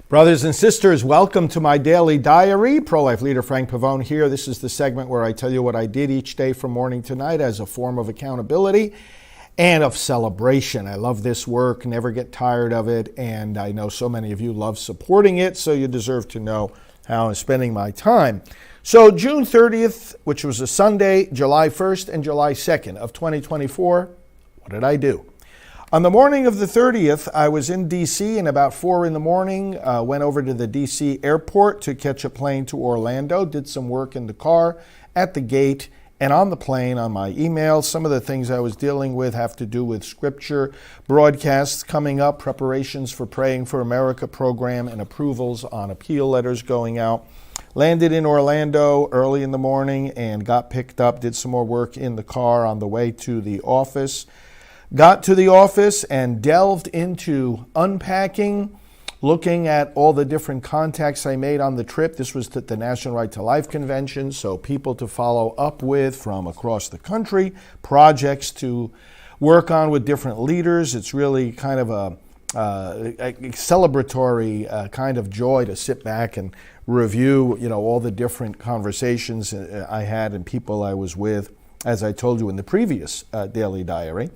Brothers and sisters, welcome to my daily diary. Pro-life leader Frank Pavone here. This is the segment where I tell you what I did each day from morning to night as a form of accountability and of celebration. I love this work, never get tired of it, and I know so many of you love supporting it, so you deserve to know how I'm spending my time. So June 30th, which was a Sunday, July 1st and July 2nd of 2024, what did I do? On the morning of the 30th, I was in D.C. and about 4 in the morning, went over to the D.C. airport to catch a plane to Orlando, did some work in the car, at the gate, and on the plane, on my email. Some of the things I was dealing with have to do with scripture, broadcasts coming up, preparations for Praying for America program, and approvals on appeal letters going out. Landed in Orlando early in the morning and got picked up, did some more work in the car on the way to the office. Got to the office and delved into unpacking, looking at all the different contacts I made on the trip. This was the National Right to Life Convention, so people to follow up with from across the country, projects to work on with different leaders. It's really kind of a celebratory kind of joy to sit back and review, all the different conversations I had and people I was with, as I told you in the previous daily diary.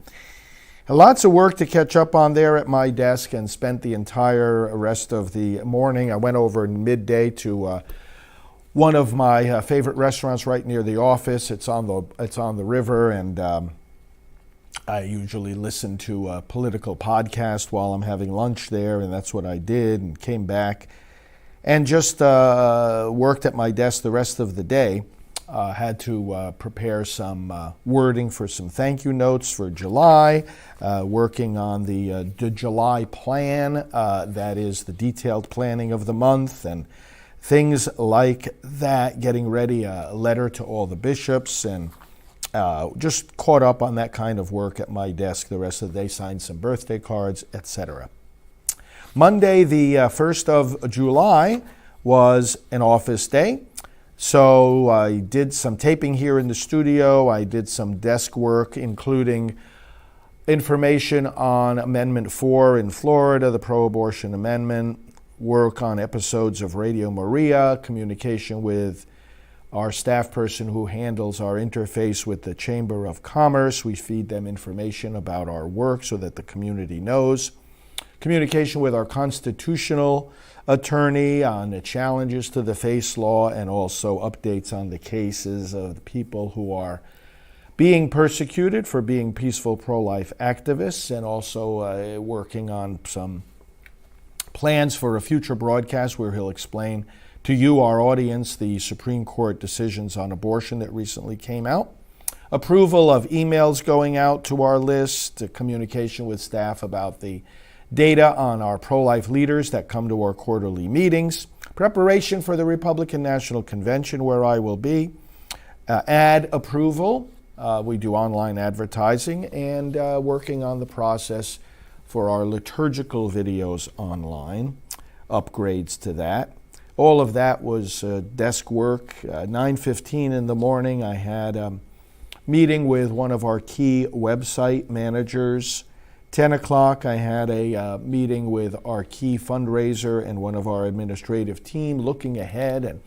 Lots of work to catch up on there at my desk, and spent the entire rest of the morning. I went over in Midday to one of my favorite restaurants right near the office. It's on the river, and I usually listen to a political podcast while I'm having lunch there, and that's what I did, and came back and just worked at my desk the rest of the day. Had to prepare some wording for some thank you notes for July, working on the July plan, that is the detailed planning of the month and things like that, getting ready a letter to all the bishops, and just caught up on that kind of work at my desk the rest of the day, signed some birthday cards, etc. Monday, the 1st of July, was an office day. So I did some taping here in the studio. I did some desk work, including information on Amendment 4 in Florida, the pro-abortion amendment, work on episodes of Radio Maria, communication with our staff person who handles our interface with the Chamber of Commerce. We feed them information about our work so that the community knows. Communication with our constitutional attorney on the challenges to the FACE law, and also updates on the cases of the people who are being persecuted for being peaceful pro-life activists, and also working on some plans for a future broadcast where he'll explain to you, our audience, the Supreme Court decisions on abortion that recently came out. Approval of emails going out to our list, communication with staff about the data on our pro-life leaders that come to our quarterly meetings, preparation for the Republican National Convention where I will be, ad approval, we do online advertising, and working on the process for our liturgical videos online, upgrades to that. All of that was desk work. 9:15 in the morning, I had a meeting with one of our key website managers. 10 o'clock, I had a meeting with our key fundraiser and one of our administrative team, looking ahead.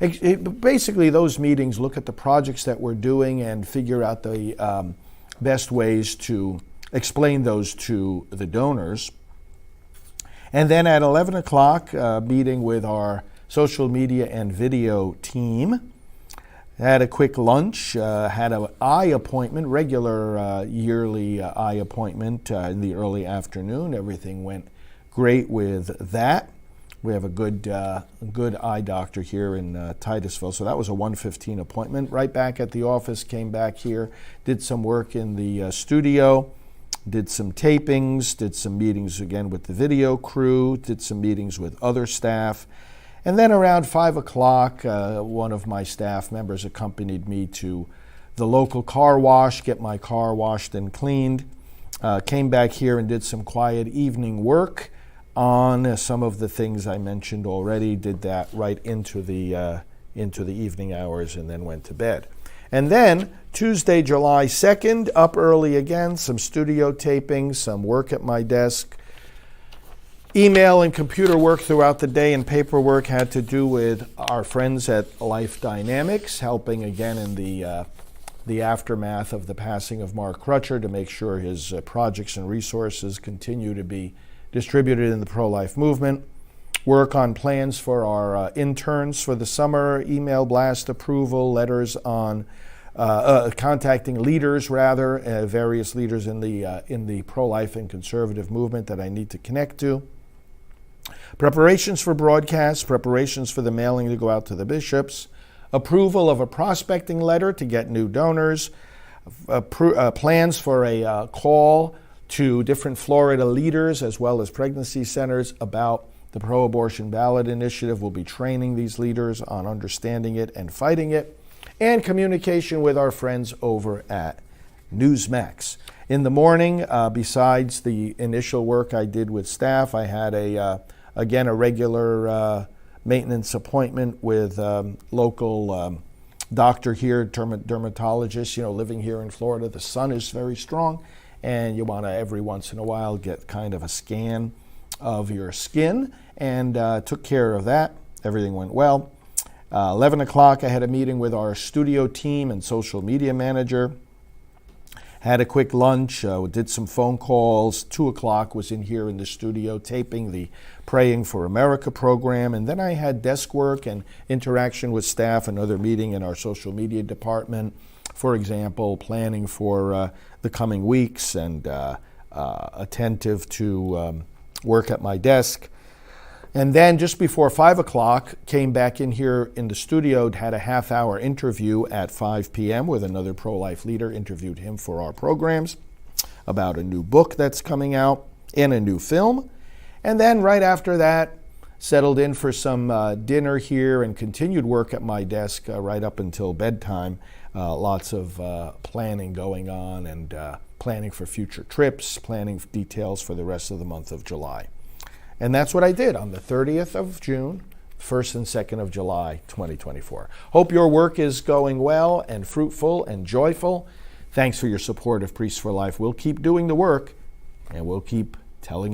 And basically, those meetings look at the projects that we're doing and figure out the best ways to explain those to the donors. And then at 11 o'clock, meeting with our social media and video team. Had a quick lunch, had an eye appointment, regular yearly eye appointment in the early afternoon. Everything went great with that. We have a good eye doctor here in Titusville, so that was a 1:15 appointment. Right back at the office, came back here, did some work in the studio, did some tapings, did some meetings again with the video crew, did some meetings with other staff. And then around 5 o'clock, one of my staff members accompanied me to the local car wash, get my car washed and cleaned. Came back here and did some quiet evening work on some of the things I mentioned already. Did that right into the evening hours, and then went to bed. And then Tuesday, July 2nd, up early again, some studio taping, some work at my desk. Email and computer work throughout the day and paperwork had to do with our friends at Life Dynamics, helping again in the aftermath of the passing of Mark Crutcher to make sure his projects and resources continue to be distributed in the pro-life movement. Work on plans for our interns for the summer, email blast approval, letters on contacting leaders, various leaders in the pro-life and conservative movement that I need to connect to. Preparations for broadcasts, preparations for the mailing to go out to the bishops, approval of a prospecting letter to get new donors, plans for a call to different Florida leaders as well as pregnancy centers about the pro-abortion ballot initiative. We'll be training these leaders on understanding it and fighting it, and communication with our friends over at Newsmax. In the morning, besides the initial work I did with staff, I had again a regular maintenance appointment with local doctor here, dermatologist. Living here in Florida, the sun is very strong, and you want to every once in a while get kind of a scan of your skin, and took care of that. Everything went well. 11 o'clock, I had a meeting with our studio team and social media manager. Had a quick lunch, did some phone calls. 2 o'clock was in here in the studio taping the Praying for America program. And then I had desk work and interaction with staff, another meeting in our social media department. For example, planning for the coming weeks and attentive to work at my desk. And then just before 5 o'clock, came back in here in the studio, had a half-hour interview at 5 p.m. with another pro-life leader, interviewed him for our programs about a new book that's coming out and a new film. And then right after that, settled in for some dinner here and continued work at my desk right up until bedtime. Lots of planning going on and planning for future trips, planning details for the rest of the month of July. And that's what I did on the 30th of June, 1st and 2nd of July, 2024. Hope your work is going well and fruitful and joyful. Thanks for your support of Priests for Life. We'll keep doing the work, and we'll keep telling you